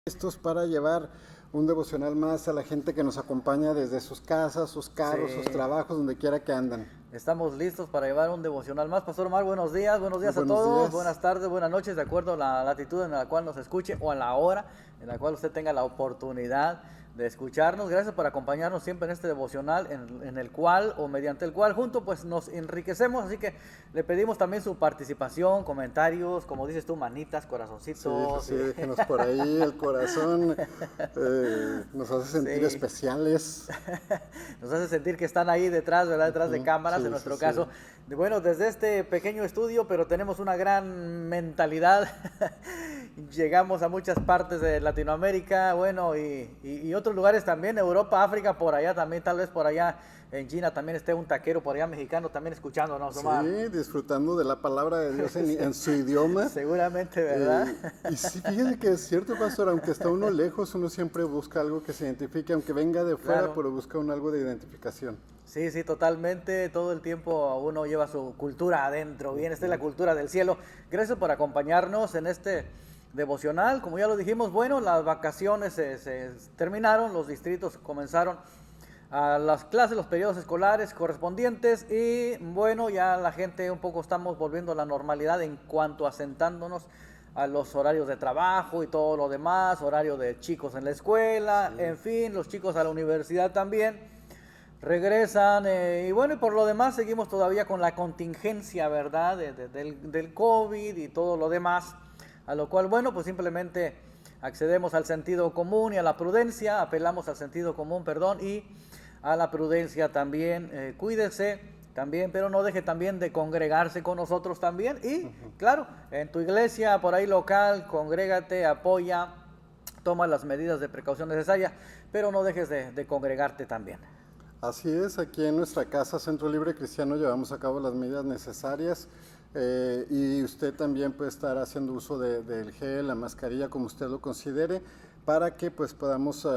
Listos para llevar un devocional más a la gente que nos acompaña desde sus casas, sus carros, sus trabajos, donde quiera que andan. Estamos listos para llevar un devocional más. Pastor Omar, buenos días a Buenos todos, días. buenas tardes, buenas noches, de acuerdo a la latitud en la cual nos escuche o a la hora en la cual usted tenga la oportunidad de escucharnos. Gracias por acompañarnos siempre en este devocional en el cual o mediante el cual juntos pues nos enriquecemos, así que le pedimos también su participación, comentarios, como dices tú, manitas, corazoncitos. Sí, déjenos por ahí el corazón, nos hace sentir especiales. Nos hace sentir que están ahí detrás, ¿verdad? Detrás de cámaras, en nuestro caso. Bueno, desde este pequeño estudio, pero tenemos una gran mentalidad. Llegamos a muchas partes de Latinoamérica, bueno, y otros lugares también, Europa, África, por allá también, tal vez por allá en China también esté un taquero por allá mexicano también escuchándonos, Omar. Sí, disfrutando de la palabra de Dios en su idioma. Seguramente, ¿verdad? Y sí, fíjese que es cierto, pastor, aunque está uno lejos, uno siempre busca algo que se identifique, aunque venga de fuera, pero busca algo de identificación. Sí, sí, totalmente. Todo el tiempo uno lleva su cultura adentro. Bien, esta es la cultura del cielo. Gracias por acompañarnos en este devocional. Como ya lo dijimos, bueno, las vacaciones se terminaron, los distritos comenzaron a las clases, los periodos escolares correspondientes y bueno, ya la gente un poco estamos volviendo a la normalidad en cuanto a asentándonos a los horarios de trabajo y todo lo demás, horario de chicos en la escuela, en fin, los chicos a la universidad también regresan y bueno, y por lo demás seguimos todavía con la contingencia, ¿verdad? Del COVID y todo lo demás, a lo cual, bueno, pues simplemente accedemos al sentido común y a la prudencia, apelamos al sentido común, perdón, y a la prudencia también. Cuídese también, pero no deje también de congregarse con nosotros también. Y claro, en tu iglesia por ahí local, congrégate, apoya, toma las medidas de precaución necesarias, pero no dejes de congregarte también. Así es, aquí en nuestra casa Centro Libre Cristiano llevamos a cabo las medidas necesarias y usted también puede estar haciendo uso del gel, la mascarilla, como usted lo considere, para que pues podamos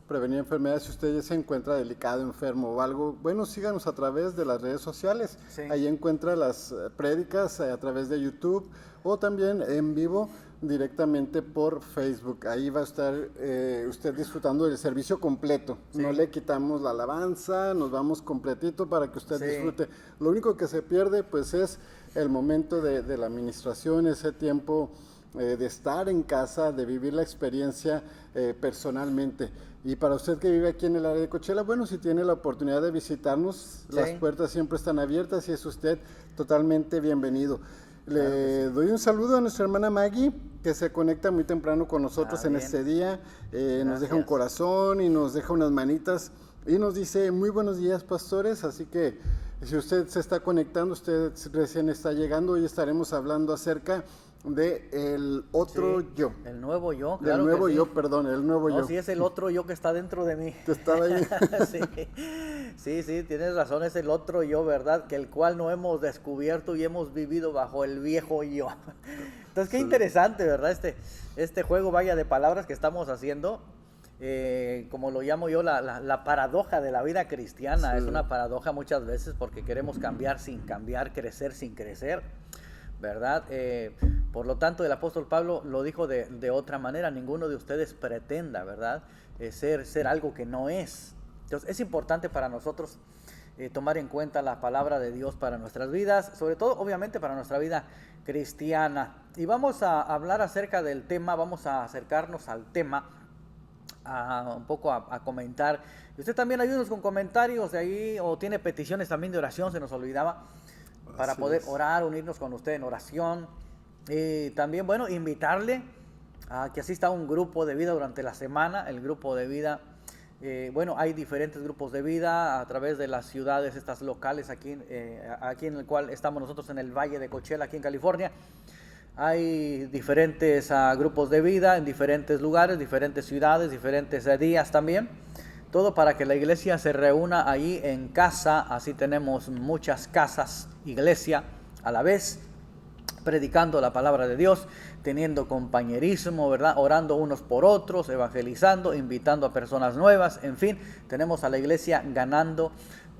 prevenir enfermedades. Si usted ya se encuentra delicado, enfermo o algo, bueno, síganos a través de las redes sociales. Sí. Ahí encuentra las prédicas a través de YouTube o también en vivo directamente por Facebook. Ahí va a estar usted disfrutando del servicio completo. Sí. No le quitamos la alabanza, nos vamos completito para que usted disfrute. Lo único que se pierde pues es el momento de la administración, ese tiempo de estar en casa, de vivir la experiencia personalmente. Y para usted que vive aquí en el área de Coachella, bueno, si tiene la oportunidad de visitarnos, las puertas siempre están abiertas y es usted totalmente bienvenido. Le doy un saludo a nuestra hermana Maggie, que se conecta muy temprano con nosotros en este día. Nos deja un corazón y nos deja unas manitas y nos dice, muy buenos días, pastores. Así que si usted se está conectando, usted recién está llegando, hoy estaremos hablando acerca de el otro yo. El nuevo yo, claro. El nuevo yo, sí. Perdón, el nuevo yo. Sí, es el otro yo que está dentro de mí. Que estaba ahí. Sí, tienes razón, es el otro yo, ¿verdad? Que el cual no hemos descubierto y hemos vivido bajo el viejo yo. Entonces, qué interesante, ¿verdad? Este juego, vaya, de palabras que estamos haciendo. Como lo llamo yo, la paradoja de la vida cristiana. Es una paradoja muchas veces porque queremos cambiar sin cambiar, crecer sin crecer, ¿verdad? Por lo tanto, el apóstol Pablo lo dijo de otra manera: ninguno de ustedes pretenda, ¿verdad? Ser algo que no es. Entonces, es importante para nosotros tomar en cuenta la palabra de Dios para nuestras vidas, sobre todo, obviamente, para nuestra vida cristiana. Y vamos a hablar acerca del tema, vamos a acercarnos al tema, un poco a comentar. Y usted también ayúdenos con comentarios de ahí, o tiene peticiones también de oración, se nos olvidaba, para poder orar, unirnos con usted en oración. Y también, bueno, invitarle a que asista a un grupo de vida durante la semana. El grupo de vida, bueno, hay diferentes grupos de vida a través de las ciudades estas locales aquí en el cual estamos nosotros, en el Valle de Coachella, aquí en California. Hay diferentes grupos de vida en diferentes lugares, diferentes ciudades, diferentes días también. Todo para que la iglesia se reúna ahí en casa. Así tenemos muchas casas, iglesia a la vez, predicando la palabra de Dios, teniendo compañerismo, ¿verdad? Orando unos por otros, evangelizando, invitando a personas nuevas. En fin, tenemos a la iglesia ganando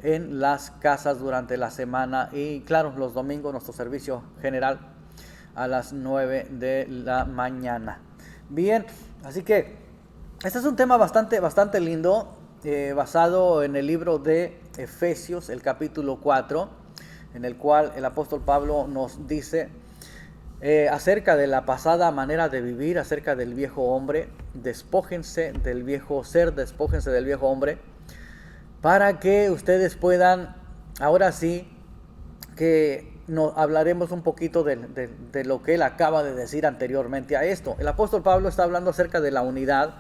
en las casas durante la semana y claro, los domingos nuestro servicio general a las 9 de la mañana. Bien, Así que este es un tema bastante lindo, basado en el libro de Efesios, el capítulo 4, en el cual el apóstol Pablo nos dice acerca de la pasada manera de vivir, acerca del viejo hombre. Despójense del viejo ser, despójense del viejo hombre, para que ustedes puedan, ahora sí, que hablaremos un poquito de lo que él acaba de decir anteriormente a esto. El apóstol Pablo está hablando acerca de la unidad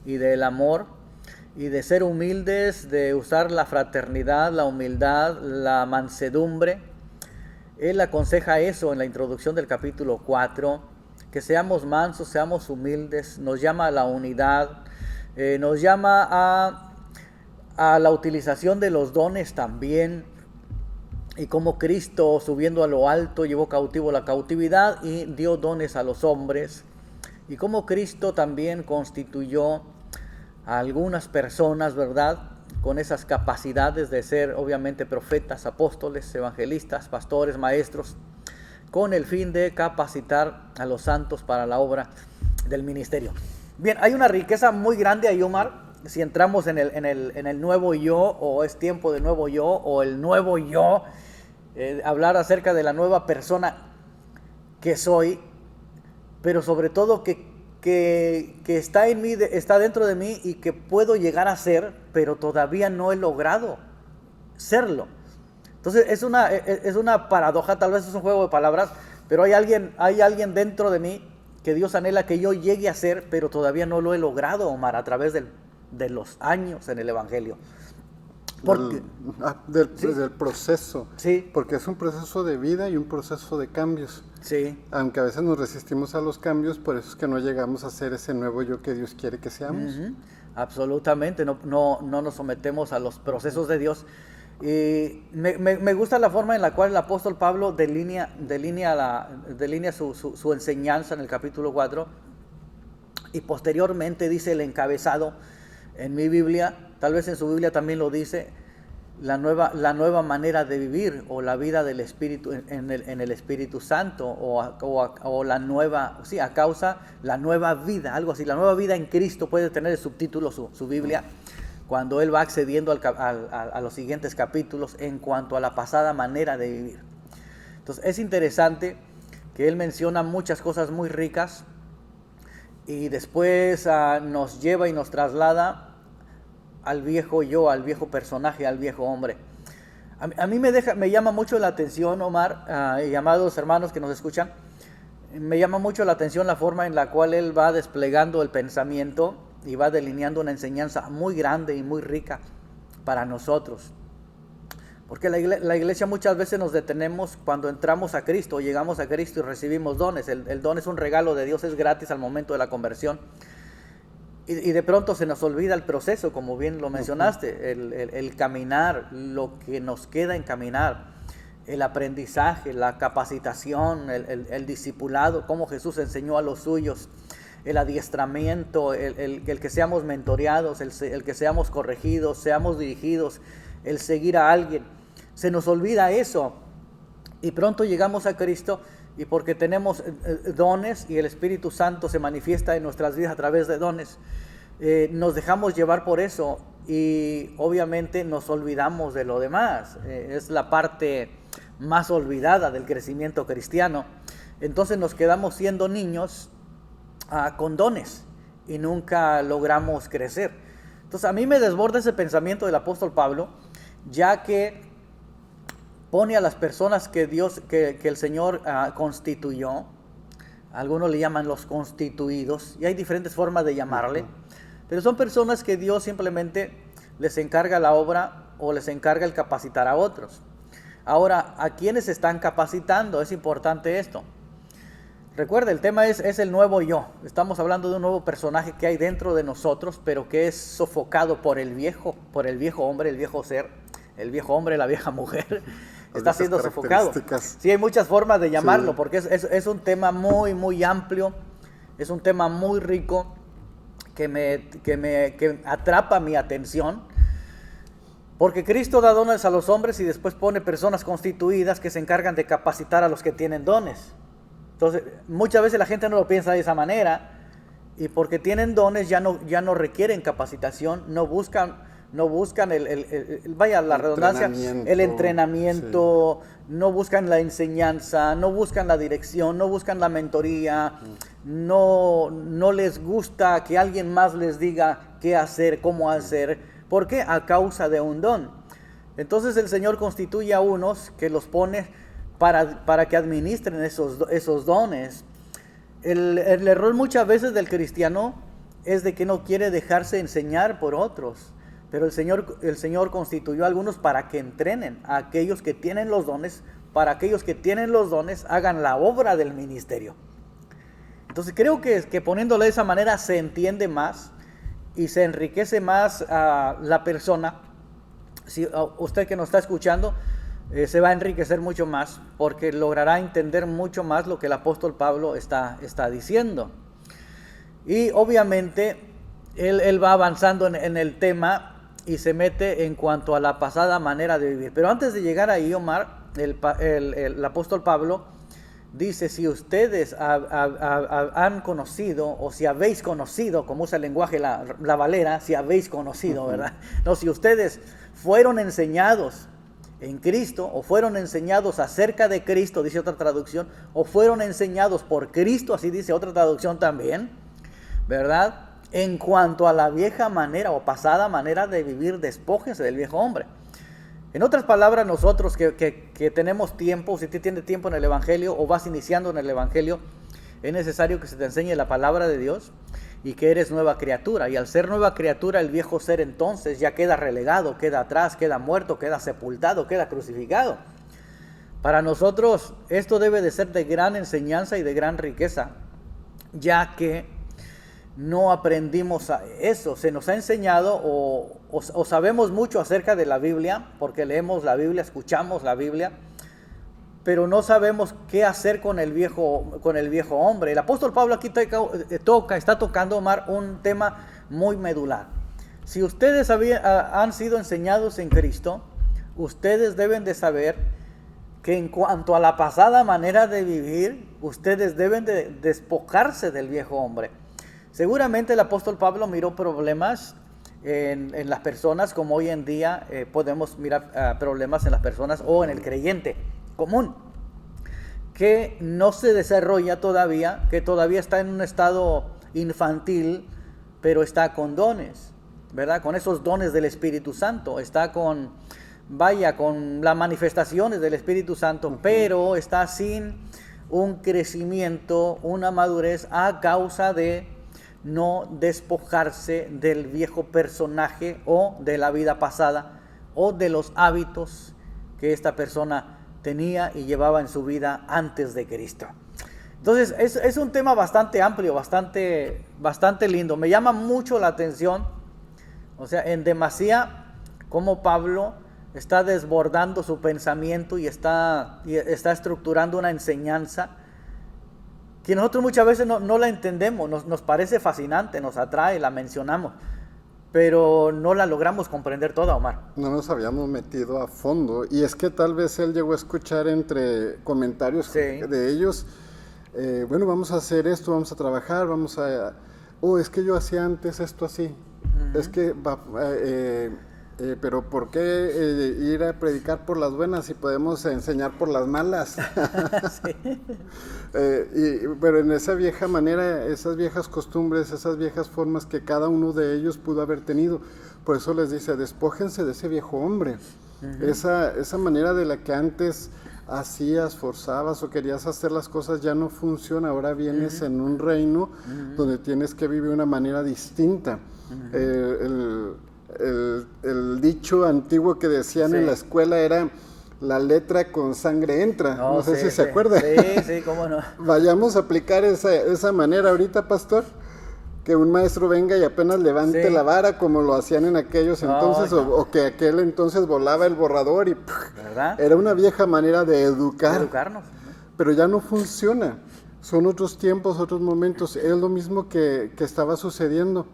y del amor, y de ser humildes, de usar la fraternidad, la humildad, la mansedumbre. Él aconseja eso en la introducción del capítulo 4, que seamos mansos, seamos humildes, nos llama a la unidad, nos llama a la utilización de los dones también, y como Cristo, subiendo a lo alto, llevó cautivo la cautividad y dio dones a los hombres, y como Cristo también constituyó a algunas personas, ¿verdad?, con esas capacidades de ser obviamente profetas, apóstoles, evangelistas, pastores, maestros, con el fin de capacitar a los santos para la obra del ministerio. Bien, hay una riqueza muy grande ahí, Omar, si entramos en el nuevo yo, o es tiempo de nuevo yo, o el nuevo yo, hablar acerca de la nueva persona que soy, pero sobre todo que está en mí, está dentro de mí, y que puedo llegar a ser, pero todavía no he logrado serlo. Entonces es una paradoja, tal vez es un juego de palabras, pero hay alguien dentro de mí que Dios anhela que yo llegue a ser, pero todavía no lo he logrado, Omar, a través de los años en el Evangelio. Del proceso, sí, porque es un proceso de vida y un proceso de cambios. Sí. Aunque a veces nos resistimos a los cambios, por eso es que no llegamos a ser ese nuevo yo que Dios quiere que seamos. Absolutamente, no nos sometemos a los procesos de Dios. Y me gusta la forma en la cual el apóstol Pablo delinea su enseñanza en el capítulo 4, y posteriormente dice el encabezado en mi Biblia, tal vez en su Biblia también lo dice, la nueva manera de vivir, o la vida del Espíritu en el Espíritu Santo, o la nueva, sí, a causa, la nueva vida, algo así, la nueva vida en Cristo, puede tener el subtítulo su Biblia, cuando él va accediendo a los siguientes capítulos en cuanto a la pasada manera de vivir. Entonces es interesante que él menciona muchas cosas muy ricas, y después nos lleva y nos traslada al viejo yo, al viejo personaje, al viejo hombre. A mí me llama mucho la atención, Omar, y amados hermanos que nos escuchan, me llama mucho la atención la forma en la cual él va desplegando el pensamiento y va delineando una enseñanza muy grande y muy rica para nosotros. Porque la iglesia muchas veces nos detenemos cuando entramos a Cristo, llegamos a Cristo y recibimos dones. El don es un regalo de Dios, es gratis al momento de la conversión. Y de pronto se nos olvida el proceso, como bien lo mencionaste, el caminar, lo que nos queda en caminar, el aprendizaje, la capacitación, el discipulado, cómo Jesús enseñó a los suyos, el adiestramiento, el que seamos mentoreados, el que seamos corregidos, seamos dirigidos, el seguir a alguien. Se nos olvida eso, y pronto llegamos a Cristo, y porque tenemos dones y el Espíritu Santo se manifiesta en nuestras vidas a través de dones, nos dejamos llevar por eso, y obviamente nos olvidamos de lo demás. Es la parte más olvidada del crecimiento cristiano. Entonces nos quedamos siendo niños con dones y nunca logramos crecer. Entonces a mí me desborda ese pensamiento del apóstol Pablo, ya que pone a las personas que el Señor constituyó. Algunos le llaman los constituidos, y hay diferentes formas de llamarle, pero son personas que Dios simplemente les encarga la obra, o les encarga el capacitar a otros. Ahora, ¿a quiénes están capacitando? Es importante esto. Recuerda, el tema es el nuevo yo. Estamos hablando de un nuevo personaje que hay dentro de nosotros, pero que es sofocado por el viejo hombre, el viejo ser, el viejo hombre, la vieja mujer. Está siendo sofocado. Sí, hay muchas formas de llamarlo, sí, porque es un tema muy, muy amplio, es un tema muy rico que atrapa mi atención, porque Cristo da dones a los hombres y después pone personas constituidas que se encargan de capacitar a los que tienen dones. Entonces, muchas veces la gente no lo piensa de esa manera, y porque tienen dones ya no requieren capacitación, no buscan vaya la redundancia, el entrenamiento, sí. No buscan la enseñanza, no buscan la dirección, no buscan la mentoría, no les gusta que alguien más les diga qué hacer, cómo hacer. ¿Por qué? A causa de un don. Entonces el Señor constituye a unos que los pone para que administren esos dones. El error muchas veces del cristiano es de que no quiere dejarse enseñar por otros. Pero el Señor constituyó a algunos para que entrenen a aquellos que tienen los dones, para aquellos que tienen los dones hagan la obra del ministerio. Entonces creo que poniéndolo de esa manera se entiende más y se enriquece más a la persona. Si usted que nos está escuchando se va a enriquecer mucho más porque logrará entender mucho más lo que el apóstol Pablo está diciendo. Y obviamente él va avanzando en el tema y se mete en cuanto a la pasada manera de vivir. Pero antes de llegar ahí, Omar, el apóstol Pablo dice, si ustedes han conocido, o si habéis conocido, como usa el lenguaje la Valera, si habéis conocido, ¿verdad? No, si ustedes fueron enseñados en Cristo, o fueron enseñados acerca de Cristo, dice otra traducción, o fueron enseñados por Cristo, así dice otra traducción también, ¿verdad? En cuanto a la vieja manera o pasada manera de vivir, despójense del viejo hombre. En otras palabras, nosotros que tenemos tiempo, si usted tiene tiempo en el Evangelio o vas iniciando en el Evangelio, es necesario que se te enseñe la palabra de Dios y que eres nueva criatura. Y al ser nueva criatura, el viejo ser entonces ya queda relegado, queda atrás, queda muerto, queda sepultado, queda crucificado. Para nosotros esto debe de ser de gran enseñanza y de gran riqueza, ya que no aprendimos eso. Se nos ha enseñado o sabemos mucho acerca de la Biblia, porque leemos la Biblia, escuchamos la Biblia, pero no sabemos qué hacer con el viejo hombre. El apóstol Pablo aquí está tocando, Omar, un tema muy medular. Si ustedes han sido enseñados en Cristo, ustedes deben de saber que en cuanto a la pasada manera de vivir, ustedes deben de despojarse del viejo hombre. Seguramente el apóstol Pablo miró problemas en las personas, como hoy en día podemos mirar problemas en las personas o en el creyente común, que no se desarrolla todavía, que todavía está en un estado infantil, pero está con dones, ¿verdad? Con esos dones del Espíritu Santo, está con las manifestaciones del Espíritu Santo, pero está sin un crecimiento, una madurez a causa de no despojarse del viejo personaje o de la vida pasada o de los hábitos que esta persona tenía y llevaba en su vida antes de Cristo. Entonces es un tema bastante amplio, bastante lindo. Me llama mucho la atención, o sea, en demasía cómo Pablo está desbordando su pensamiento y está estructurando una enseñanza que nosotros muchas veces no la entendemos, nos parece fascinante, nos atrae, la mencionamos, pero no la logramos comprender toda, Omar. No nos habíamos metido a fondo, y es que tal vez él llegó a escuchar entre comentarios de ellos, bueno, vamos a hacer esto, vamos a trabajar, es que yo hacía antes esto así, es que pero ¿por qué ir a predicar por las buenas si podemos enseñar por las malas? Pero en esa vieja manera, esas viejas costumbres, esas viejas formas que cada uno de ellos pudo haber tenido, por eso les dice, despójense de ese viejo hombre. Esa manera de la que antes hacías, forzabas o querías hacer las cosas ya no funciona. Ahora vienes en un reino donde tienes que vivir de una manera distinta. El dicho antiguo que decían en la escuela era: la letra con sangre entra. No sé si se acuerda. Sí, cómo no. Vayamos a aplicar esa manera ahorita, pastor. Que un maestro venga y apenas levante la vara como lo hacían en aquellos entonces, o que aquel entonces volaba el borrador y era una vieja manera de educarnos. Pero ya no funciona. Son otros tiempos, otros momentos. Es lo mismo que estaba sucediendo.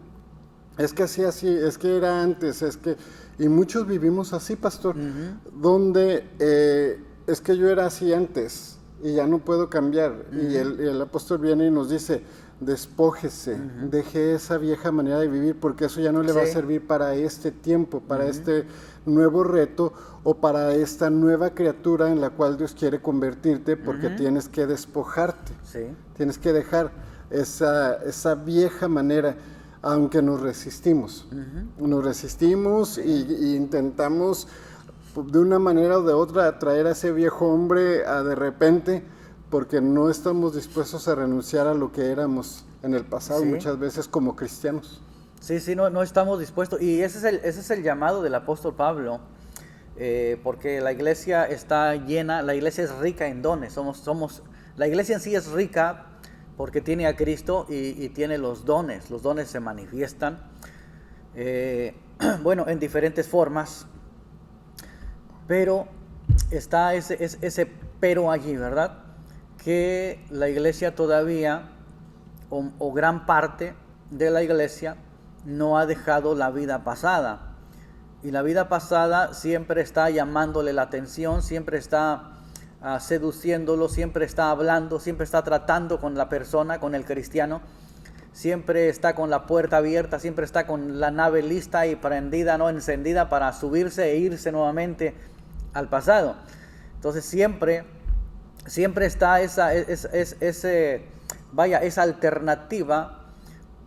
Es que así, es que era antes, y muchos vivimos así, pastor, donde es que yo era así antes, y ya no puedo cambiar. Y el apóstol viene y nos dice, despójese, deje esa vieja manera de vivir, porque eso ya no le va a servir para este tiempo, para este nuevo reto o para esta nueva criatura en la cual Dios quiere convertirte, porque tienes que despojarte, tienes que dejar esa vieja manera, aunque nos resistimos. Nos resistimos y intentamos de una manera o de otra atraer a ese viejo hombre de repente, porque no estamos dispuestos a renunciar a lo que éramos en el pasado, muchas veces como cristianos. Sí, no estamos dispuestos. Y ese es el llamado del apóstol Pablo, porque la iglesia está llena, la iglesia es rica en dones. La iglesia en sí es rica porque tiene a Cristo y tiene los dones se manifiestan, bueno, en diferentes formas, pero está ese pero allí, ¿verdad? Que la iglesia todavía, o gran parte de la iglesia, no ha dejado la vida pasada. Y la vida pasada siempre está llamándole la atención, siempre está seduciéndolo, siempre está hablando, siempre está tratando con la persona, con el cristiano, siempre está con la puerta abierta, siempre está con la nave lista y prendida, no encendida, para subirse e irse nuevamente al pasado. Entonces siempre está esa alternativa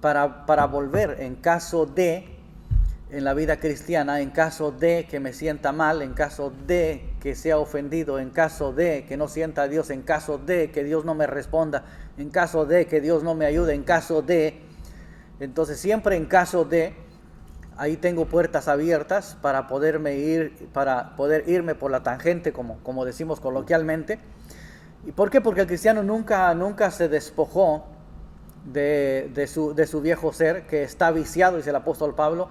para volver en caso de, en la vida cristiana, en caso de que me sienta mal, en caso de que sea ofendido, en caso de que no sienta a Dios, en caso de que Dios no me responda, en caso de que Dios no me ayude, en caso de. Entonces siempre en caso de, ahí tengo puertas abiertas para poder irme por la tangente, como decimos coloquialmente. ¿Y por qué? Porque el cristiano nunca se despojó de su viejo ser, que está viciado, dice el apóstol Pablo.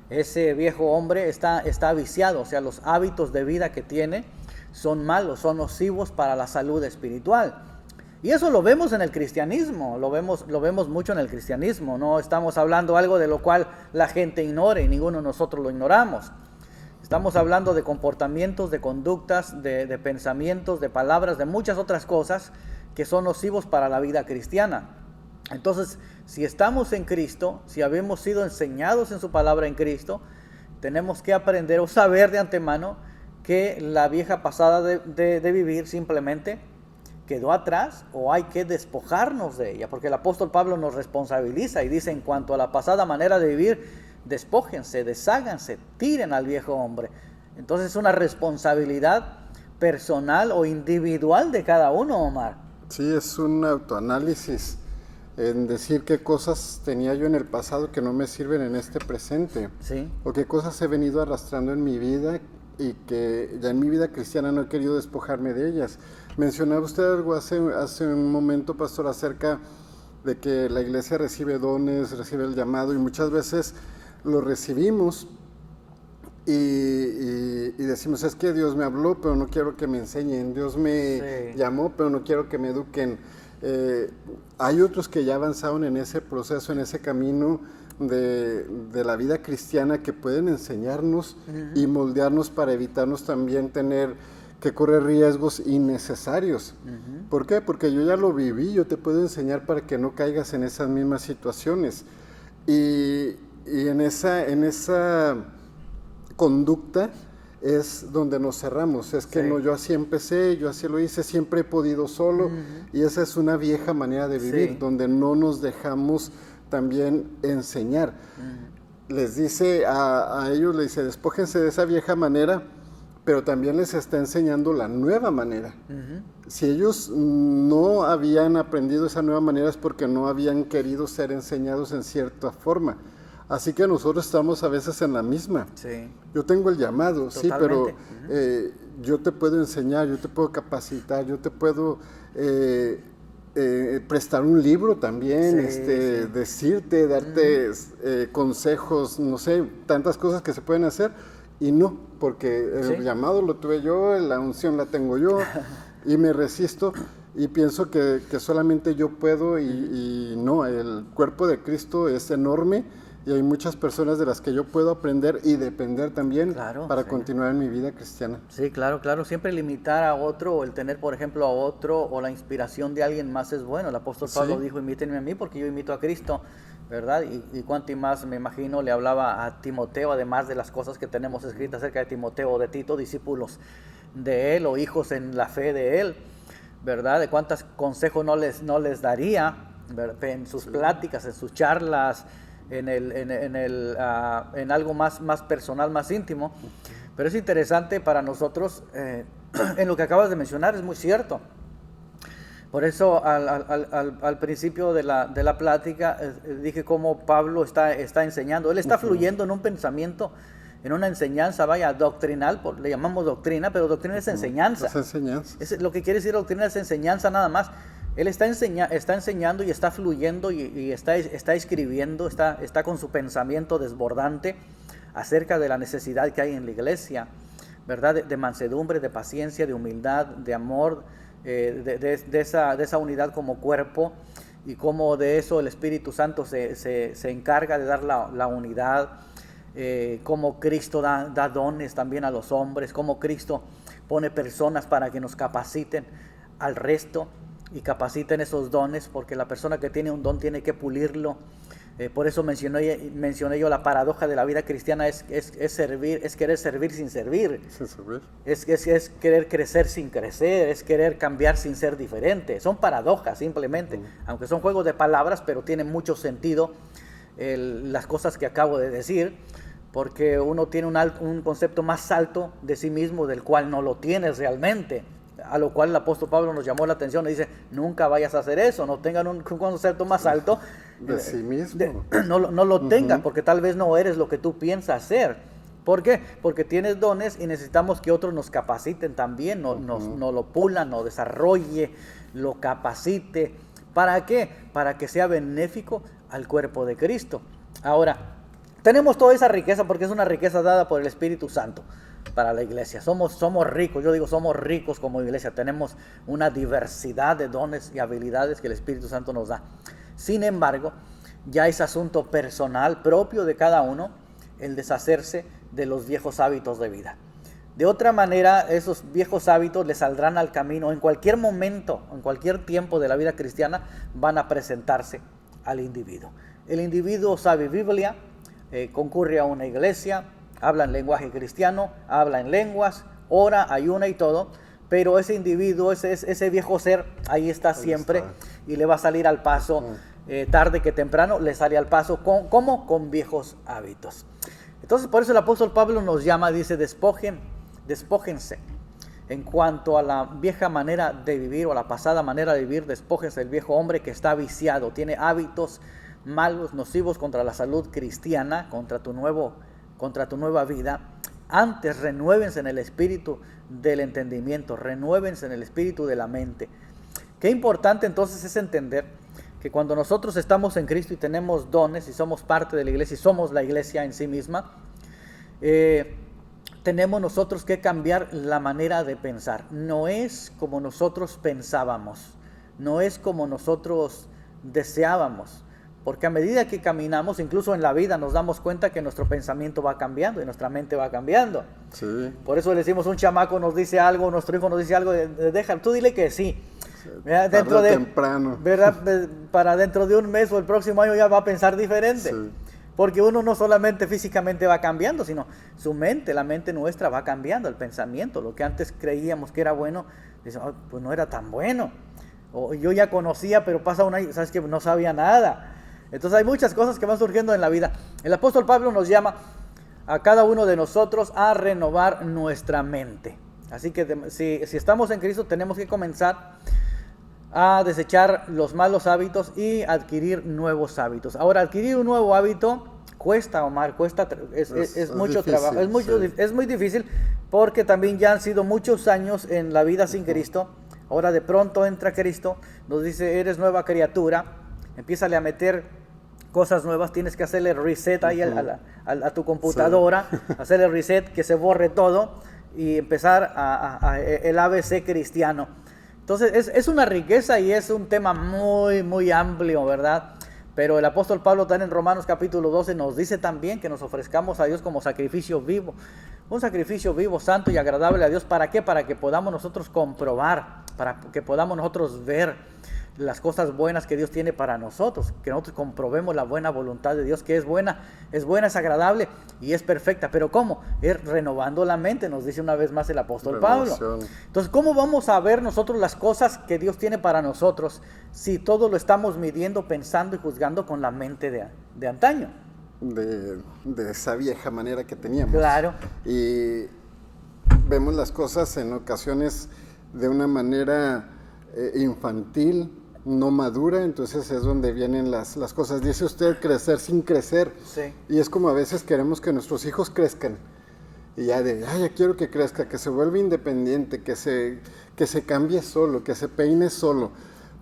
Ese viejo hombre está viciado, o sea, los hábitos de vida que tiene son malos, son nocivos para la salud espiritual. Y eso lo vemos en el cristianismo, lo vemos mucho en el cristianismo. No estamos hablando algo de lo cual la gente ignore, y ninguno de nosotros lo ignoramos. Estamos hablando de comportamientos, de conductas, de pensamientos, de palabras, de muchas otras cosas que son nocivos para la vida cristiana. Entonces, si estamos en Cristo, si habemos sido enseñados en su palabra en Cristo, tenemos que aprender o saber de antemano que la vieja pasada de vivir simplemente quedó atrás, o hay que despojarnos de ella, porque el apóstol Pablo nos responsabiliza y dice: en cuanto a la pasada manera de vivir, despójense, desháganse, tiren al viejo hombre. Entonces es una responsabilidad personal o individual de cada uno, Omar. Sí, es un autoanálisis en decir qué cosas tenía yo en el pasado que no me sirven en este presente, o qué cosas he venido arrastrando en mi vida y que ya en mi vida cristiana no he querido despojarme de ellas. Mencionaba usted algo hace un momento, pastor, acerca de que la iglesia recibe dones, recibe el llamado, y muchas veces lo recibimos y decimos: es que Dios me habló, pero no quiero que me enseñen, Dios me llamó, pero no quiero que me eduquen. Hay otros que ya avanzaron en ese proceso, en ese camino de la vida cristiana, que pueden enseñarnos y moldearnos para evitarnos también tener que correr riesgos innecesarios. ¿Por qué? Porque yo ya lo viví, yo te puedo enseñar para que no caigas en esas mismas situaciones. Y en esa conducta es donde nos cerramos. Es que no, yo así empecé, yo así lo hice, siempre he podido solo, y esa es una vieja manera de vivir, donde no nos dejamos también enseñar. Les dice a ellos, les dice: despójense de esa vieja manera, pero también les está enseñando la nueva manera. Si ellos no habían aprendido esa nueva manera, es porque no habían querido ser enseñados en cierta forma. Así que nosotros estamos a veces en la misma. Yo tengo el llamado, totalmente, sí, pero yo te puedo enseñar, yo te puedo capacitar, yo te puedo prestar un libro también, decirte, darte consejos, no sé, tantas cosas que se pueden hacer, y no, porque el llamado lo tuve yo, la unción la tengo yo, y me resisto. Y pienso que solamente yo puedo, y no, el cuerpo de Cristo es enorme, y hay muchas personas de las que yo puedo aprender y depender también Claro, para sí. continuar en mi vida cristiana. Sí, claro, claro. Siempre limitar a otro o el tener, por ejemplo, a otro o la inspiración de alguien más es bueno. El apóstol Pablo Sí. dijo, imítenme a mí porque yo imito a Cristo, ¿verdad? Y cuánto y más, me imagino, le hablaba a Timoteo, además de las cosas que tenemos escritas acerca de Timoteo o de Tito, discípulos de él o hijos en la fe de él, ¿verdad? De cuántos consejos no les daría, ¿verdad? En sus pláticas, en sus charlas, en algo más personal, más íntimo. Pero es interesante para nosotros, en lo que acabas de mencionar, es muy cierto. Por eso al principio de la plática dije cómo Pablo está enseñando. Él está fluyendo en un pensamiento, en una enseñanza, vaya, doctrinal, le llamamos doctrina, pero doctrina es enseñanza. Las enseñanzas. Lo que quiere decir doctrina es enseñanza nada más. Él está enseñando y está fluyendo y está escribiendo, está con su pensamiento desbordante acerca de la necesidad que hay en la iglesia, ¿verdad? De mansedumbre, de paciencia, de humildad, de amor, de esa unidad como cuerpo, y cómo de eso el Espíritu Santo se encarga de dar la unidad, cómo Cristo da dones también a los hombres, cómo Cristo pone personas para que nos capaciten al resto y capaciten esos dones, porque la persona que tiene un don tiene que pulirlo. Por eso mencioné yo la paradoja de la vida cristiana, es servir, es querer servir sin servir. Sin servir. Es querer crecer sin crecer, es querer cambiar sin ser diferente. Son paradojas simplemente, aunque son juegos de palabras, pero tienen mucho sentido las cosas que acabo de decir, porque uno tiene un concepto más alto de sí mismo del cual no lo tienes realmente. A lo cual el apóstol Pablo nos llamó la atención y dice, nunca vayas a hacer eso, no tengan un concepto más alto de sí mismo. No lo tengas, porque tal vez no eres lo que tú piensas ser. ¿Por qué? Porque tienes dones y necesitamos que otros nos capaciten también, nos lo pulan, nos desarrolle, lo capacite. ¿Para qué? Para que sea benéfico al cuerpo de Cristo. Ahora, tenemos toda esa riqueza porque es una riqueza dada por el Espíritu Santo para la iglesia. Somos ricos, yo digo somos ricos como iglesia, tenemos una diversidad de dones y habilidades que el Espíritu Santo nos da. Sin embargo, ya es asunto personal propio de cada uno el deshacerse de los viejos hábitos de vida. De otra manera, esos viejos hábitos le saldrán al camino en cualquier momento, en cualquier tiempo de la vida cristiana, van a presentarse al individuo. El individuo sabe Biblia, concurre a una iglesia, habla en lenguaje cristiano, habla en lenguas, ora, ayuna y todo, pero ese individuo, ese viejo ser, ahí está siempre y le va a salir al paso, tarde que temprano, le sale al paso. ¿Cómo? Con viejos hábitos. Entonces, por eso el apóstol Pablo nos llama, dice, despójense. En cuanto a la vieja manera de vivir o a la pasada manera de vivir, despójense del viejo hombre que está viciado, tiene hábitos malos, nocivos contra la salud cristiana, contra tu nueva vida. Antes renuévense en el espíritu del entendimiento, renuévense en el espíritu de la mente. Qué importante entonces es entender que cuando nosotros estamos en Cristo y tenemos dones y somos parte de la iglesia y somos la iglesia en sí misma, tenemos nosotros que cambiar la manera de pensar. No es como nosotros pensábamos, no es como nosotros deseábamos. Porque a medida que caminamos, incluso en la vida, nos damos cuenta que nuestro pensamiento va cambiando y nuestra mente va cambiando. Sí. Por eso le decimos, un chamaco nos dice algo, nuestro hijo nos dice algo, deja, tú dile que sí. Dentro de temprano. ¿Verdad? Para dentro de un mes o el próximo año ya va a pensar diferente. Sí. Porque uno no solamente físicamente va cambiando, sino su mente, la mente nuestra va cambiando, el pensamiento. Lo que antes creíamos que era bueno, dice, oh, pues no era tan bueno. O yo ya conocía, pero pasa un año, sabes que no sabía nada. Entonces hay muchas cosas que van surgiendo en la vida. El apóstol Pablo nos llama a cada uno de nosotros a renovar nuestra mente. Así que si estamos en Cristo tenemos que comenzar a desechar los malos hábitos y adquirir nuevos hábitos. Ahora, adquirir un nuevo hábito cuesta, Omar, es mucho difícil, trabajo, es muy difícil porque también ya han sido muchos años en la vida sin Cristo. Ahora de pronto entra Cristo, nos dice, eres nueva criatura. Empiézale a meter cosas nuevas, tienes que hacerle reset ahí a tu computadora, hacerle reset, que se borre todo y empezar el ABC cristiano. Entonces es una riqueza y es un tema muy, muy amplio, ¿verdad? Pero el apóstol Pablo también en Romanos capítulo 12 nos dice también que nos ofrezcamos a Dios como sacrificio vivo. Un sacrificio vivo, santo y agradable a Dios. ¿Para qué? Para que podamos nosotros comprobar, para que podamos nosotros ver las cosas buenas que Dios tiene para nosotros, que nosotros comprobemos la buena voluntad de Dios, que es buena, es agradable y es perfecta. ¿Pero cómo? Es renovando la mente, nos dice una vez más el apóstol Pablo. Entonces, ¿cómo vamos a ver nosotros las cosas que Dios tiene para nosotros si todo lo estamos midiendo, pensando y juzgando con la mente de antaño? De esa vieja manera que teníamos. Claro. Y vemos las cosas en ocasiones de una manera infantil, no madura, entonces es donde vienen las cosas. Dice usted crecer sin crecer. Sí. Y es como a veces queremos que nuestros hijos crezcan. Y ya ya quiero que crezca, que se vuelva independiente, que se cambie solo, que se peine solo.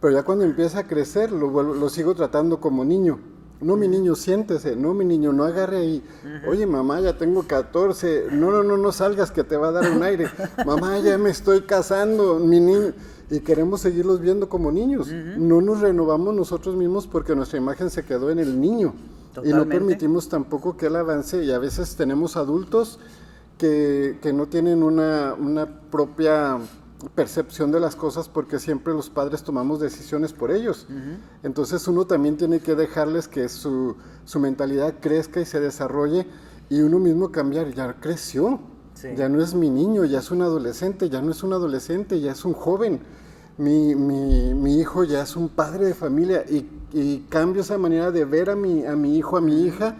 Pero ya cuando empieza a crecer, lo sigo tratando como niño. No, mi niño, siéntese. No, mi niño, no agarre ahí. Oye, mamá, ya tengo 14. No salgas que te va a dar un aire. Mamá, ya me estoy casando, mi niño. Y queremos seguirlos viendo como niños. No nos renovamos nosotros mismos porque nuestra imagen se quedó en el niño. Totalmente. Y no permitimos tampoco que él avance. Y a veces tenemos adultos que no tienen una propia percepción de las cosas porque siempre los padres tomamos decisiones por ellos. Entonces uno también tiene que dejarles que su mentalidad crezca y se desarrolle y uno mismo cambiar. Ya creció. Sí. Ya no es mi niño, ya es un adolescente, ya no es un adolescente, ya es un joven. Mi hijo ya es un padre de familia y cambio esa manera de ver a mi hijo, a mi hija,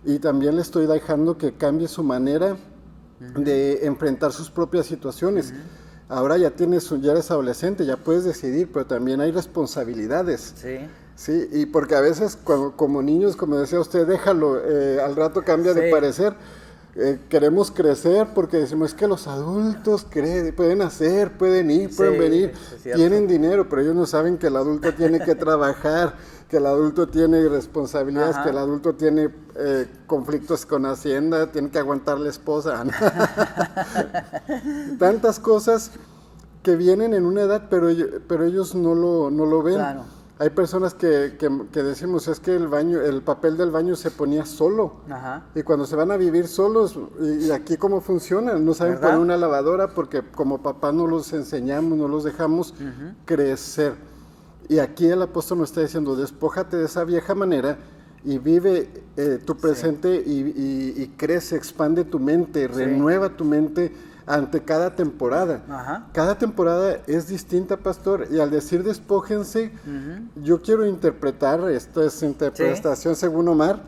y también le estoy dejando que cambie su manera de enfrentar sus propias situaciones. Ahora ya eres adolescente, ya puedes decidir, pero también hay responsabilidades. Sí. Sí, y porque a veces como niños, como decía usted, déjalo, al rato cambia de parecer. Queremos crecer porque decimos, es que los adultos pueden hacer, pueden ir, pueden venir, tienen dinero, pero ellos no saben que el adulto tiene que trabajar, que el adulto tiene responsabilidades, que el adulto tiene conflictos con Hacienda, tiene que aguantar la esposa. Tantas cosas que vienen en una edad, pero ellos no lo ven. Claro. Hay personas que decimos, es que el papel del baño se ponía solo. Y cuando se van a vivir solos, y aquí cómo funciona, no saben poner una lavadora porque como papá no los enseñamos, no los dejamos crecer. Y aquí el apóstol nos está diciendo, despójate de esa vieja manera y vive tu presente y crece, expande tu mente, renueva tu mente ante cada temporada. Cada temporada es distinta, pastor, y al decir despójense, yo quiero interpretar, esto es interpretación según Omar,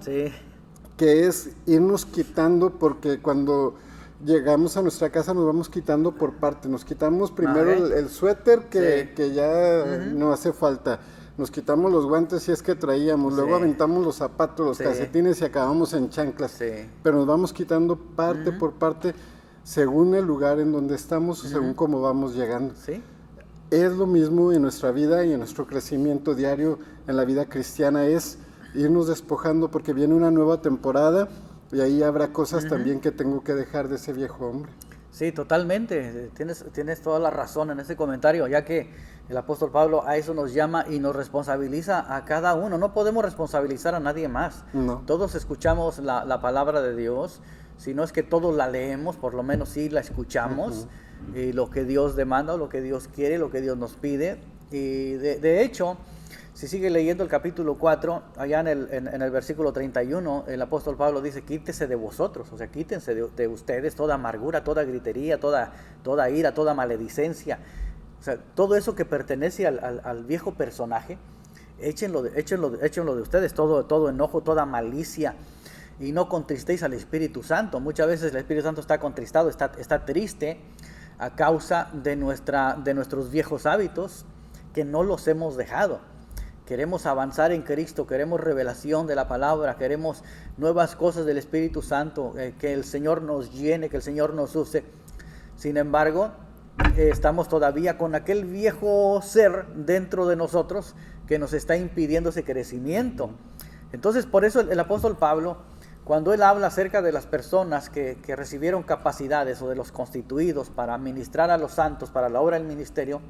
que es irnos quitando, porque cuando llegamos a nuestra casa nos vamos quitando por parte, nos quitamos primero el suéter que ya no hace falta, nos quitamos los guantes si es que traíamos, luego aventamos los zapatos, los calcetines y acabamos en chanclas, pero nos vamos quitando parte por parte, según el lugar en donde estamos, según cómo vamos llegando. Es lo mismo en nuestra vida y en nuestro crecimiento diario en la vida cristiana, es irnos despojando porque viene una nueva temporada y ahí habrá cosas también que tengo que dejar de ese viejo hombre. Sí, totalmente, tienes toda la razón en ese comentario, ya que el apóstol Pablo a eso nos llama y nos responsabiliza a cada uno. No podemos responsabilizar a nadie más. No. Todos escuchamos la palabra de Dios. Si no es que todos la leemos, por lo menos sí la escuchamos, y lo que Dios demanda, lo que Dios quiere, lo que Dios nos pide. Y de hecho, si sigue leyendo el capítulo 4, allá en el versículo 31, el apóstol Pablo dice, quítese de vosotros, o sea, quítense de ustedes toda amargura, toda gritería, toda ira, toda maledicencia. O sea, todo eso que pertenece al viejo personaje, échenlo de ustedes, todo enojo, toda malicia. Y no contristéis al Espíritu Santo. Muchas veces el Espíritu Santo está contristado, está triste a causa de nuestros viejos hábitos que no los hemos dejado. Queremos avanzar en Cristo, queremos revelación de la palabra, queremos nuevas cosas del Espíritu Santo, que el Señor nos llene, que el Señor nos use. Sin embargo, estamos todavía con aquel viejo ser dentro de nosotros que nos está impidiendo ese crecimiento. Entonces, por eso el apóstol Pablo, cuando él habla acerca de las personas que recibieron capacidades o de los constituidos para ministrar a los santos, para la obra del ministerio,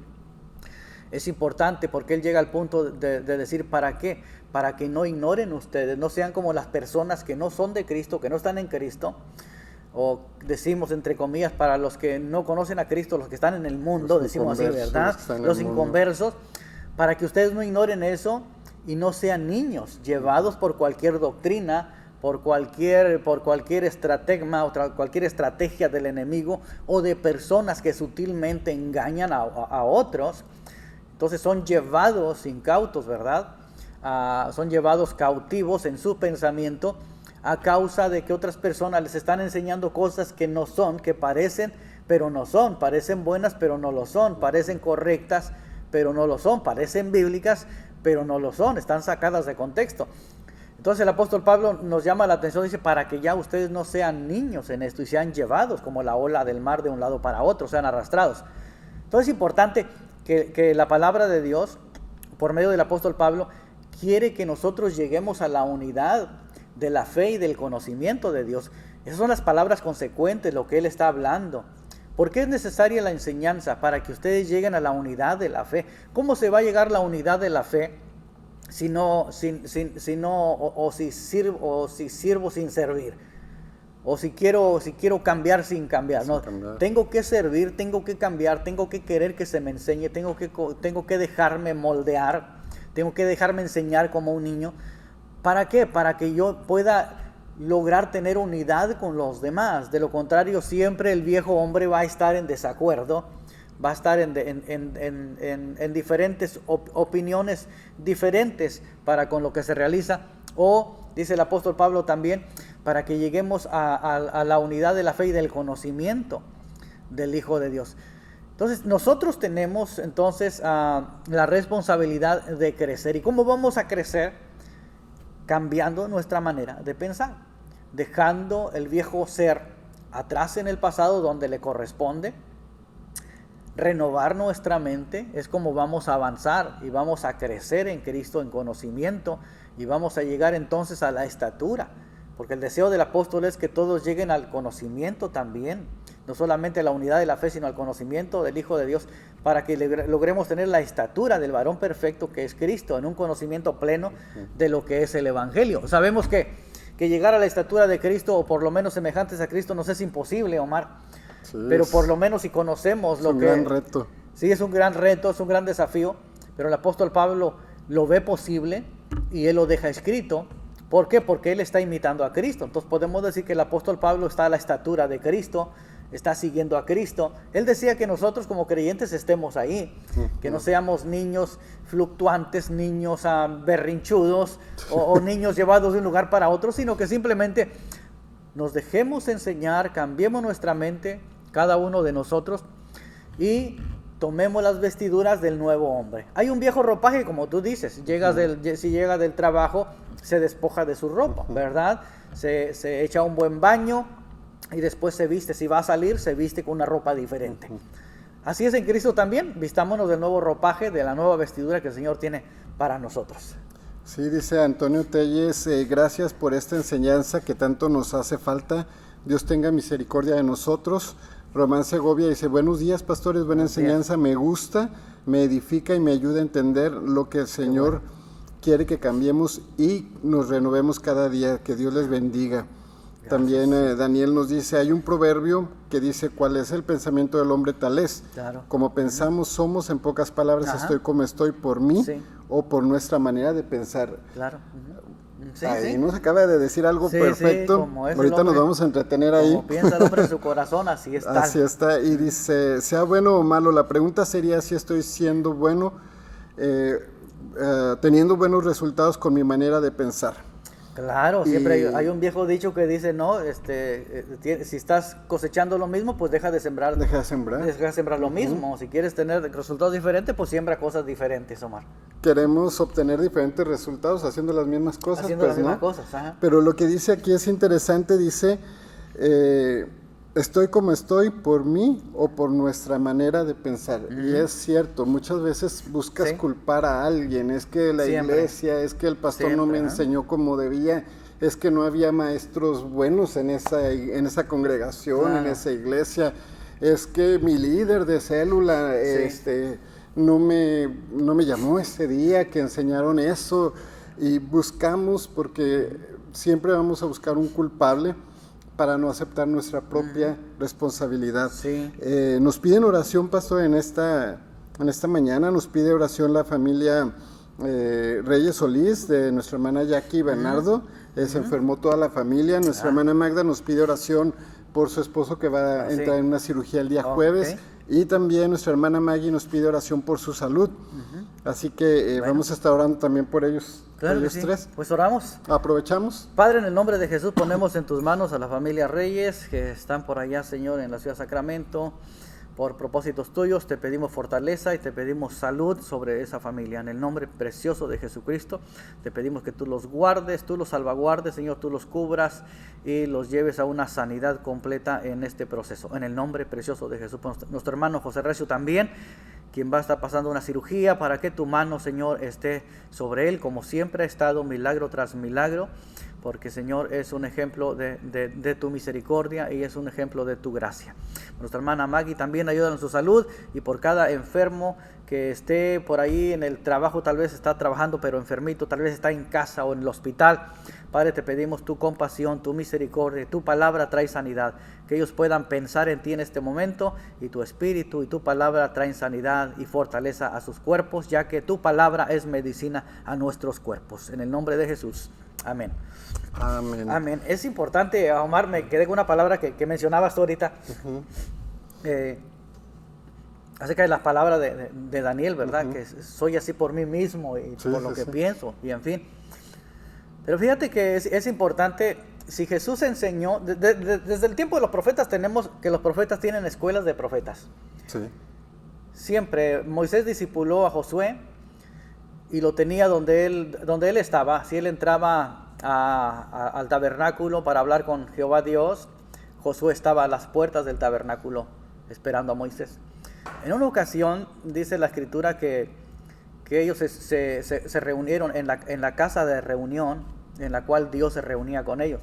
Es importante porque él llega al punto de decir, ¿para qué? Para que no ignoren ustedes, no sean como las personas que no son de Cristo, que no están en Cristo, o decimos entre comillas para los que no conocen a Cristo, los que están en el mundo, decimos así, ¿verdad? Los inconversos, para que ustedes no ignoren eso y no sean niños llevados por cualquier doctrina, por cualquier estratagema o cualquier estrategia del enemigo o de personas que sutilmente engañan a otros. Entonces son llevados incautos, ¿verdad? Son llevados cautivos en su pensamiento a causa de que otras personas les están enseñando cosas que no son, que parecen, pero no son, parecen buenas, pero no lo son, parecen correctas, pero no lo son, parecen bíblicas, pero no lo son, están sacadas de contexto. Entonces el apóstol Pablo nos llama la atención, dice, para que ya ustedes no sean niños en esto y sean llevados como la ola del mar de un lado para otro, sean arrastrados. Entonces es importante que la palabra de Dios, por medio del apóstol Pablo, quiere que nosotros lleguemos a la unidad de la fe y del conocimiento de Dios. Esas son las palabras consecuentes, lo que él está hablando. ¿Por qué es necesaria la enseñanza? Para que ustedes lleguen a la unidad de la fe. ¿Cómo se va a llegar a la unidad de la fe si sirvo sin servir? O si quiero cambiar sin cambiar. No, tengo que servir, tengo que cambiar, tengo que querer que se me enseñe, tengo que dejarme moldear, tengo que dejarme enseñar como un niño. ¿Para qué? Para que yo pueda lograr tener unidad con los demás. De lo contrario, siempre el viejo hombre va a estar en desacuerdo, va a estar en diferentes opiniones diferentes para con lo que se realiza. O, dice el apóstol Pablo también, para que lleguemos a la unidad de la fe y del conocimiento del Hijo de Dios. Entonces, nosotros tenemos entonces la responsabilidad de crecer. ¿Y cómo vamos a crecer? Cambiando nuestra manera de pensar, dejando el viejo ser atrás en el pasado donde le corresponde. Renovar nuestra mente es como vamos a avanzar y vamos a crecer en Cristo en conocimiento y vamos a llegar entonces a la estatura, porque el deseo del apóstol es que todos lleguen al conocimiento también, no solamente a la unidad de la fe, sino al conocimiento del Hijo de Dios, para que logremos tener la estatura del varón perfecto que es Cristo, en un conocimiento pleno de lo que es el Evangelio. Sabemos que llegar a la estatura de Cristo, o por lo menos semejantes a Cristo, nos es imposible, Omar. Sí, pero por lo menos si conocemos lo que... Es un gran reto. Sí, es un gran reto, es un gran desafío, pero el apóstol Pablo lo ve posible y él lo deja escrito. ¿Por qué? Porque él está imitando a Cristo. Entonces podemos decir que el apóstol Pablo está a la estatura de Cristo, está siguiendo a Cristo. Él decía que nosotros como creyentes estemos ahí, que no seamos niños fluctuantes, niños berrinchudos o niños llevados de un lugar para otro, sino que simplemente nos dejemos enseñar, cambiemos nuestra mente, cada uno de nosotros, y tomemos las vestiduras del nuevo hombre. Hay un viejo ropaje, como tú dices, si llega del trabajo, se despoja de su ropa, ¿verdad? Se echa un buen baño y después se viste. Si va a salir, se viste con una ropa diferente. Así es en Cristo también. Vistámonos del nuevo ropaje, de la nueva vestidura que el Señor tiene para nosotros. Sí, dice Antonio Telles, gracias por esta enseñanza que tanto nos hace falta. Dios tenga misericordia de nosotros. Román Segovia dice, buenos días, pastores, buena enseñanza, me gusta, me edifica y me ayuda a entender lo que el Señor quiere que cambiemos y nos renovemos cada día. Que Dios les bendiga. Gracias. También Daniel nos dice, hay un proverbio que dice, ¿cuál es el pensamiento del hombre? Tal es. Claro. Como pensamos, somos, en pocas palabras, estoy como estoy por mí o por nuestra manera de pensar. Claro. Sí, ahí nos acaba de decir algo perfecto. Ahorita nos vamos a entretener ahí. Como piensa el hombre en su corazón, así está. Así está. Y dice, sea bueno o malo, la pregunta sería si estoy siendo bueno, teniendo buenos resultados con mi manera de pensar. Claro, siempre hay un viejo dicho que dice, no, si estás cosechando lo mismo, pues deja de sembrar. Deja de sembrar lo mismo. Si quieres tener resultados diferentes, pues siembra cosas diferentes, Omar. Queremos obtener diferentes resultados haciendo las mismas cosas. Haciendo las mismas cosas, ajá. Pero lo que dice aquí es interesante, dice, estoy como estoy por mí o por nuestra manera de pensar. Y es cierto, muchas veces buscas culpar a alguien, es que la iglesia, es que el pastor no me enseñó como debía, es que no había maestros buenos en esa congregación, en esa iglesia, es que mi líder de célula, no me llamó ese día que enseñaron eso, y buscamos, porque siempre vamos a buscar un culpable para no aceptar nuestra propia responsabilidad. Sí. Nos piden oración, pastor, en esta mañana nos pide oración la familia Reyes Solís, de nuestra hermana Jackie Bernardo. Se enfermó toda la familia. Nuestra hermana Magda nos pide oración por su esposo, que va a entrar en una cirugía el día jueves. Y también nuestra hermana Maggie nos pide oración por su salud. Así que vamos a estar orando también por ellos. Claro ellos que sí. tres. Pues oramos. Aprovechamos. Padre, en el nombre de Jesús ponemos en tus manos a la familia Reyes, que están por allá, Señor, en la ciudad de Sacramento. Por propósitos tuyos te pedimos fortaleza y te pedimos salud sobre esa familia. En el nombre precioso de Jesucristo te pedimos que tú los guardes, tú los salvaguardes, Señor, tú los cubras y los lleves a una sanidad completa en este proceso. En el nombre precioso de Jesús. Nuestro hermano José Recio también, quien va a estar pasando una cirugía, para que tu mano, Señor, esté sobre él, como siempre ha estado, milagro tras milagro. Porque, Señor, es un ejemplo de tu misericordia y es un ejemplo de tu gracia. Nuestra hermana Maggie también ayuda en su salud, y por cada enfermo que esté por ahí en el trabajo, tal vez está trabajando pero enfermito, tal vez está en casa o en el hospital. Padre, te pedimos tu compasión, tu misericordia, tu palabra trae sanidad, que ellos puedan pensar en ti en este momento, y tu espíritu y tu palabra traen sanidad y fortaleza a sus cuerpos, ya que tu palabra es medicina a nuestros cuerpos. En el nombre de Jesús. Amén. Amén. Amén. Es importante, Omar, me quedé con una palabra que mencionabas tú ahorita, acerca de las palabras de Daniel, ¿verdad? Que soy así por mí mismo y por lo que pienso, y en fin. Pero fíjate que es importante, si Jesús enseñó, desde el tiempo de los profetas tenemos que los profetas tienen escuelas de profetas. Sí. Siempre Moisés discipuló a Josué, y lo tenía donde él estaba. Si él entraba al tabernáculo para hablar con Jehová Dios, Josué estaba a las puertas del tabernáculo esperando a Moisés. En una ocasión dice la escritura que ellos se reunieron en la casa de reunión, en la cual Dios se reunía con ellos.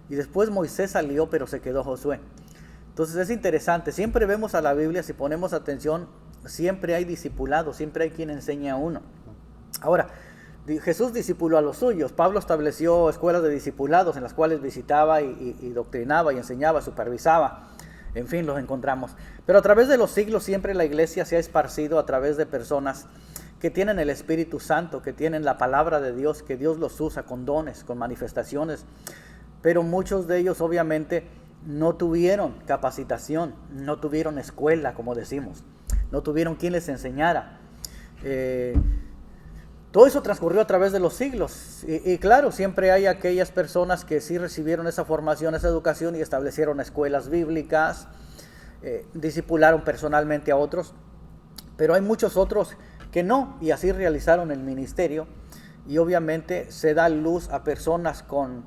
Y después Moisés salió, pero se quedó Josué. Entonces es interesante, siempre vemos a la Biblia, si ponemos atención, siempre hay discipulado, siempre hay quien enseña a uno. Ahora, Jesús discipuló a los suyos. Pablo estableció escuelas de discipulados en las cuales visitaba y doctrinaba y enseñaba, supervisaba. En fin, los encontramos. Pero a través de los siglos siempre la iglesia se ha esparcido a través de personas que tienen el Espíritu Santo, que tienen la palabra de Dios, que Dios los usa con dones, con manifestaciones. Pero muchos de ellos obviamente no tuvieron capacitación, no tuvieron escuela, como decimos. No tuvieron quien les enseñara. Todo eso transcurrió a través de los siglos, y claro, siempre hay aquellas personas que sí recibieron esa formación, esa educación, y establecieron escuelas bíblicas, discipularon personalmente a otros, pero hay muchos otros que no, y así realizaron el ministerio, y obviamente se da luz a personas con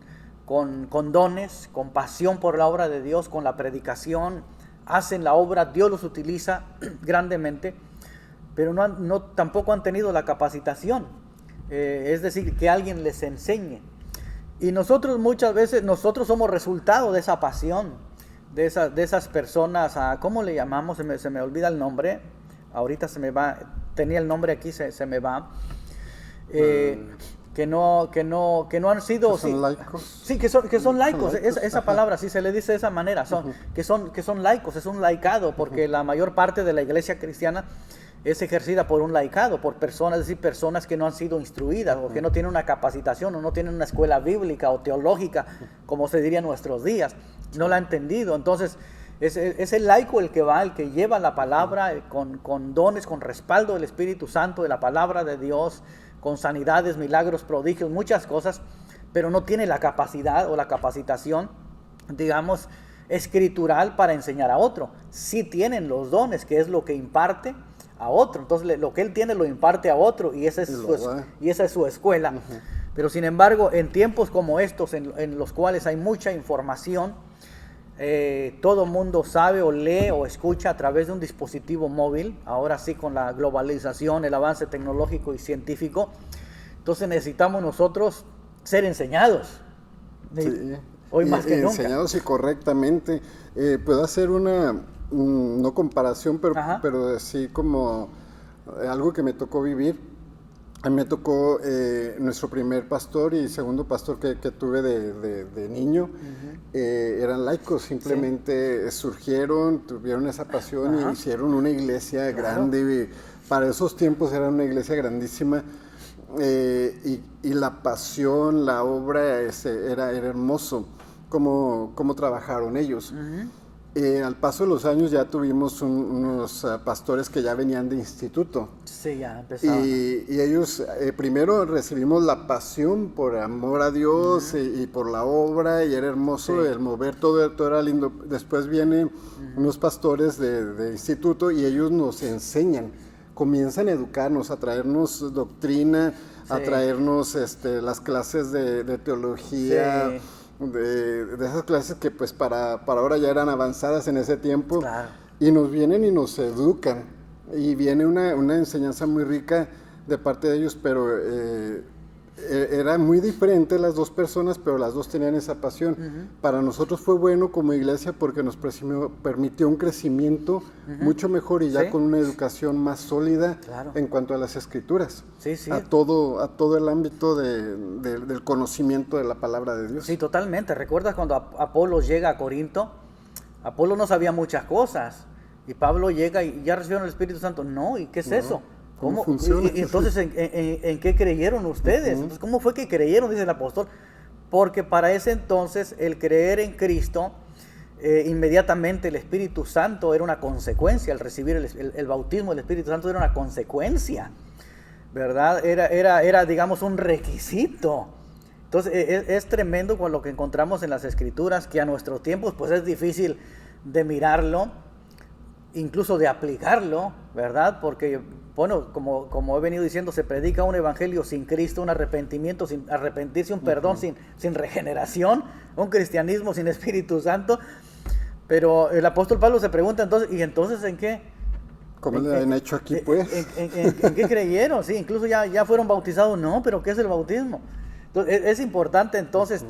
dones, con pasión por la obra de Dios, con la predicación, hacen la obra, Dios los utiliza grandemente, pero tampoco han tenido la capacitación, es decir, que alguien les enseñe. Y nosotros muchas veces, somos resultado de esa pasión, de esas personas, ¿cómo le llamamos? Se me olvida el nombre, ahorita se me va, tenía el nombre aquí, se me va, que no han sido... ¿Que son laicos? Sí, que son laicos, esa palabra, sí se le dice de esa manera, que son laicos, es un laicado, porque la mayor parte de la iglesia cristiana es ejercida por un laicado, por personas, es decir, personas que no han sido instruidas, o que no tienen una capacitación, o no tienen una escuela bíblica o teológica, como se diría en nuestros días, no la han entendido. Entonces, es el laico el que va, el que lleva la palabra con dones, con respaldo del Espíritu Santo, de la palabra de Dios, con sanidades, milagros, prodigios, muchas cosas, pero no tiene la capacidad o la capacitación, digamos, escritural para enseñar a otro. Sí tienen los dones, que es lo que imparte a otro, entonces lo que él tiene lo imparte a otro, y esa es su escuela. Pero sin embargo, en tiempos como estos, en los cuales hay mucha información, todo mundo sabe o lee o escucha a través de un dispositivo móvil, ahora sí, con la globalización, el avance tecnológico y científico, entonces necesitamos nosotros ser enseñados, sí, hoy más que nunca. Enseñados y correctamente. Puedo hacer una, no comparación, pero sí como algo que me tocó vivir. A mí me tocó nuestro primer pastor y segundo pastor que tuve de niño, eran laicos, simplemente surgieron, tuvieron esa pasión y hicieron una iglesia grande. Para esos tiempos era una iglesia grandísima y la pasión, la obra, era hermoso cómo trabajaron ellos. Al paso de los años ya tuvimos unos pastores que ya venían de instituto. Sí, ya empezaban. Y ellos, primero recibimos la pasión por amor a Dios y por la obra, y era hermoso el mover, todo era lindo. Después vienen unos pastores de instituto y ellos nos enseñan, comienzan a educarnos, a traernos doctrina, a traernos las clases de teología. Sí. De esas clases que pues para ahora ya eran avanzadas en ese tiempo, y nos vienen y nos educan, y viene una enseñanza muy rica de parte de ellos, pero era muy diferente las dos personas, pero las dos tenían esa pasión. Para nosotros fue bueno como iglesia porque nos permitió un crecimiento mucho mejor y ya con una educación más sólida en cuanto a las escrituras, a todo el ámbito del conocimiento de la palabra de Dios. Sí, totalmente. ¿Recuerdas cuando Apolo llega a Corinto? Apolo no sabía muchas cosas y Pablo llega y ya recibieron el Espíritu Santo. No, ¿y qué es eso? ¿Cómo funciona? Y entonces, ¿en qué creyeron ustedes? Entonces, ¿cómo fue que creyeron? Dice el apóstol. Porque para ese entonces el creer en Cristo, inmediatamente el Espíritu Santo era una consecuencia. El recibir el bautismo del Espíritu Santo era una consecuencia, ¿verdad? Era digamos, un requisito. Entonces, es tremendo con lo que encontramos en las Escrituras, que a nuestros tiempos pues es difícil de mirarlo, incluso de aplicarlo, ¿verdad? Porque, bueno, como he venido diciendo, se predica un evangelio sin Cristo, un arrepentimiento sin arrepentirse, un perdón sin regeneración, un cristianismo sin Espíritu Santo. Pero el apóstol Pablo se pregunta entonces, ¿y entonces en qué? ¿Cómo le han hecho aquí, pues? ¿En qué creyeron? Sí, incluso ya fueron bautizados. No, pero ¿qué es el bautismo? Entonces, es importante entonces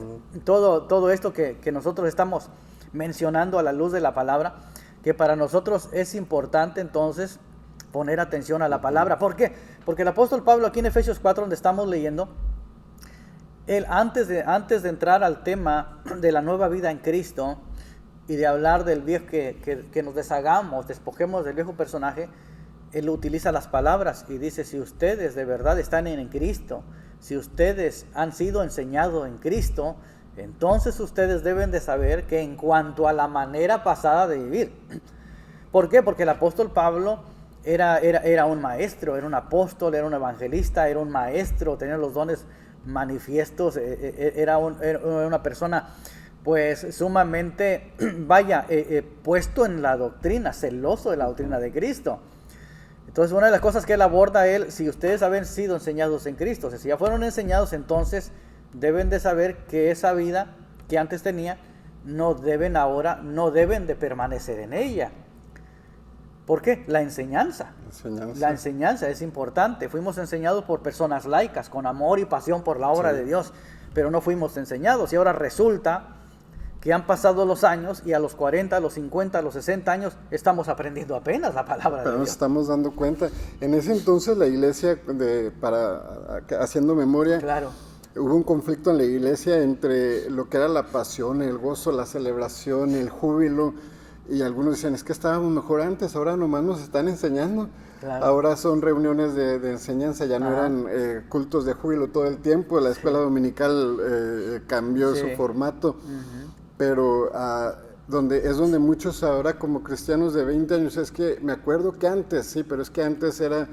todo esto que nosotros estamos mencionando a la luz de la palabra, que para nosotros es importante entonces poner atención a la palabra. ¿Por qué? Porque el apóstol Pablo aquí en Efesios 4, donde estamos leyendo, él antes de entrar al tema de la nueva vida en Cristo y de hablar del viejo, que nos deshagamos, despojemos del viejo personaje, él utiliza las palabras y dice: si ustedes de verdad están en Cristo, si ustedes han sido enseñados en Cristo, entonces ustedes deben de saber que en cuanto a la manera pasada de vivir. ¿Por qué? Porque el apóstol Pablo era un maestro, era un apóstol, era un evangelista, era un maestro, tenía los dones manifiestos, era una persona pues sumamente, puesto en la doctrina, celoso de la doctrina de Cristo. Entonces, una de las cosas que él aborda, si ustedes habían sido enseñados en Cristo, o sea, si ya fueron enseñados, entonces deben de saber que esa vida que antes tenía, no deben de permanecer en ella. ¿Por qué? La enseñanza es importante. Fuimos enseñados por personas laicas, con amor y pasión por la obra de Dios, pero no fuimos enseñados, y ahora resulta que han pasado los años y a los 40, a los 50, a los 60 años estamos aprendiendo apenas la palabra de Dios. Pero nos estamos dando cuenta. En ese entonces la iglesia, haciendo memoria, hubo un conflicto en la iglesia entre lo que era la pasión, el gozo, la celebración, el júbilo, y algunos decían: es que estábamos mejor antes, ahora nomás nos están enseñando. Ahora son reuniones de enseñanza, ya no eran cultos de júbilo todo el tiempo. La escuela dominical cambió su formato. Pero donde muchos ahora como cristianos de 20 años, es que me acuerdo que antes, sí, pero es que antes era,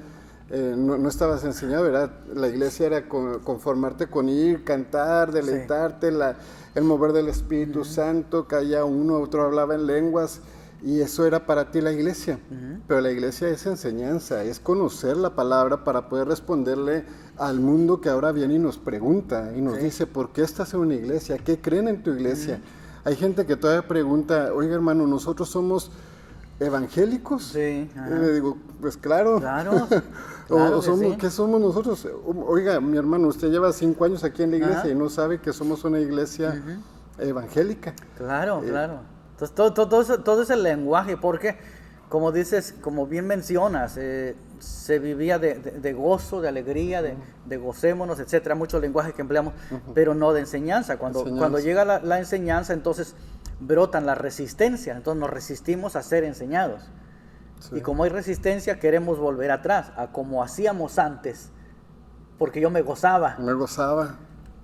no estabas enseñado, la iglesia era conformarte con ir, cantar, deleitarte, el mover del Espíritu Santo, caía uno, otro hablaba en lenguas, y eso era para ti la iglesia. Pero la iglesia es enseñanza, es conocer la palabra para poder responderle al mundo que ahora viene y nos pregunta, y nos dice: ¿por qué estás en una iglesia? ¿Qué creen en tu iglesia? Hay gente que todavía pregunta: oiga, hermano, ¿nosotros somos evangélicos? Sí. Le digo: pues claro. ¿Qué somos nosotros? Oiga, mi hermano, usted lleva 5 años aquí en la iglesia y no sabe que somos una iglesia evangélica. Claro. Entonces todo ese lenguaje, ¿por qué? como dices, como bien mencionas, se vivía de gozo, de alegría, de gocémonos, etcétera, muchos lenguajes que empleamos, pero no de enseñanza. Cuando llega la enseñanza, entonces brotan las resistencias, entonces nos resistimos a ser enseñados. Sí. Y como hay resistencia, queremos volver atrás, a como hacíamos antes, porque yo me gozaba. Me gozaba.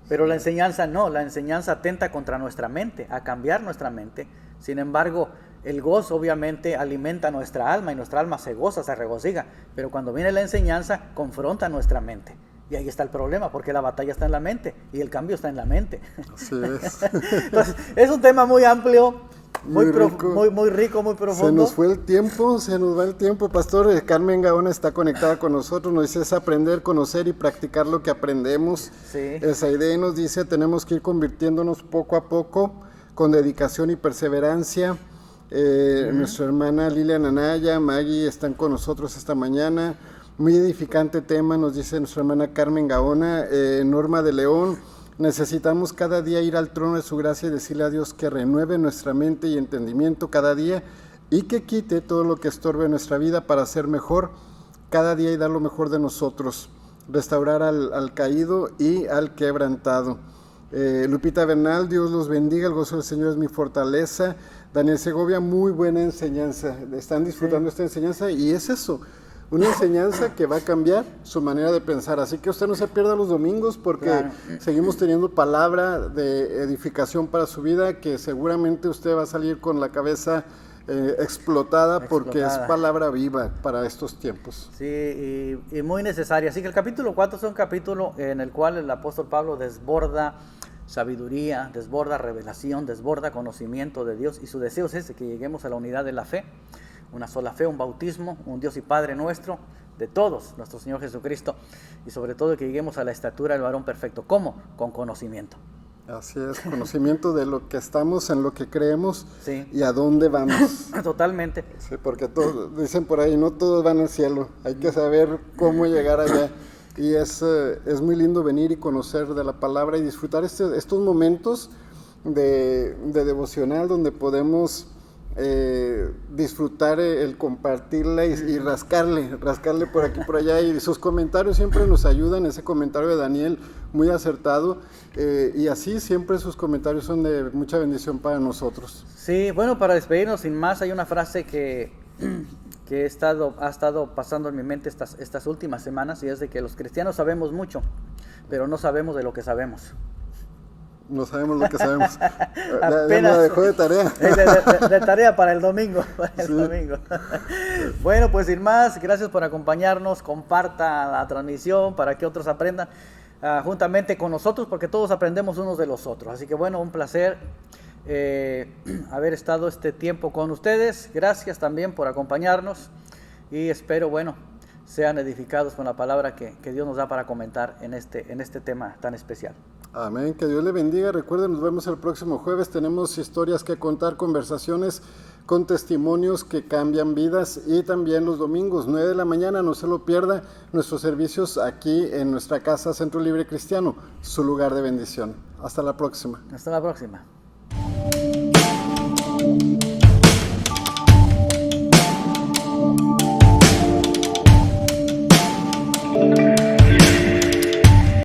Pero la enseñanza no, la enseñanza atenta contra nuestra mente, a cambiar nuestra mente. Sin embargo, el gozo obviamente alimenta nuestra alma y nuestra alma se goza, se regocija. Pero cuando viene la enseñanza, confronta nuestra mente. Y ahí está el problema, porque la batalla está en la mente y el cambio está en la mente. Así es. Entonces, es un tema muy amplio, muy rico, muy profundo. Se nos fue el tiempo, se nos va el tiempo, pastor. Carmen Gaona está conectada con nosotros, nos dice: es aprender, conocer y practicar lo que aprendemos. Sí. El Saide nos dice: tenemos que ir convirtiéndonos poco a poco, con dedicación y perseverancia. Nuestra hermana Lilian Anaya, Maggie están con nosotros esta mañana. Muy edificante tema, nos dice nuestra hermana Carmen Gaona. Norma de León: necesitamos cada día ir al trono de su gracia y decirle a Dios que renueve nuestra mente y entendimiento cada día y que quite todo lo que estorbe nuestra vida para ser mejor cada día y dar lo mejor de nosotros, restaurar al caído y al quebrantado. Lupita Bernal: Dios los bendiga, el gozo del Señor es mi fortaleza. Daniel Segovia: muy buena enseñanza, están disfrutando esta enseñanza, y es eso, una enseñanza que va a cambiar su manera de pensar, así que usted no se pierda los domingos, porque seguimos teniendo palabra de edificación para su vida, que seguramente usted va a salir con la cabeza explotada, porque es palabra viva para estos tiempos. Sí, y muy necesaria. Así que el capítulo 4 es un capítulo en el cual el apóstol Pablo desborda sabiduría, desborda revelación, desborda conocimiento de Dios, y su deseo es ese, que lleguemos a la unidad de la fe, una sola fe, un bautismo, un Dios y Padre nuestro, de todos, nuestro Señor Jesucristo, y sobre todo que lleguemos a la estatura del varón perfecto. ¿Cómo? Con conocimiento. Así es, conocimiento de lo que estamos, en lo que creemos, sí, y a dónde vamos. Totalmente. Sí, porque todos dicen por ahí, no todos van al cielo, hay que saber cómo llegar allá. Y es muy lindo venir y conocer de la palabra y disfrutar estos momentos de devocional, donde podemos disfrutar el compartirla y rascarle por aquí por allá, y sus comentarios siempre nos ayudan. Ese comentario de Daniel, muy acertado, y así siempre sus comentarios son de mucha bendición para nosotros. Sí, bueno, para despedirnos sin más, hay una frase que ha estado pasando en mi mente estas últimas semanas, y es de que los cristianos sabemos mucho, pero no sabemos de lo que sabemos. No sabemos lo que sabemos. Ya me la dejó de tarea. De tarea para el domingo. Domingo. Bueno, pues sin más, gracias por acompañarnos. Comparta la transmisión para que otros aprendan juntamente con nosotros, porque todos aprendemos unos de los otros. Así que bueno, un placer haber estado este tiempo con ustedes. Gracias también por acompañarnos, y espero, bueno, sean edificados con la palabra que Dios nos da para comentar en este tema tan especial. Amén, que Dios le bendiga. Recuerden, nos vemos el próximo jueves. Tenemos historias que contar, conversaciones con testimonios que cambian vidas, y también los domingos 9 de la mañana, no se lo pierda, nuestros servicios aquí en nuestra casa Centro Libre Cristiano, su lugar de bendición. Hasta la próxima. Hasta la próxima.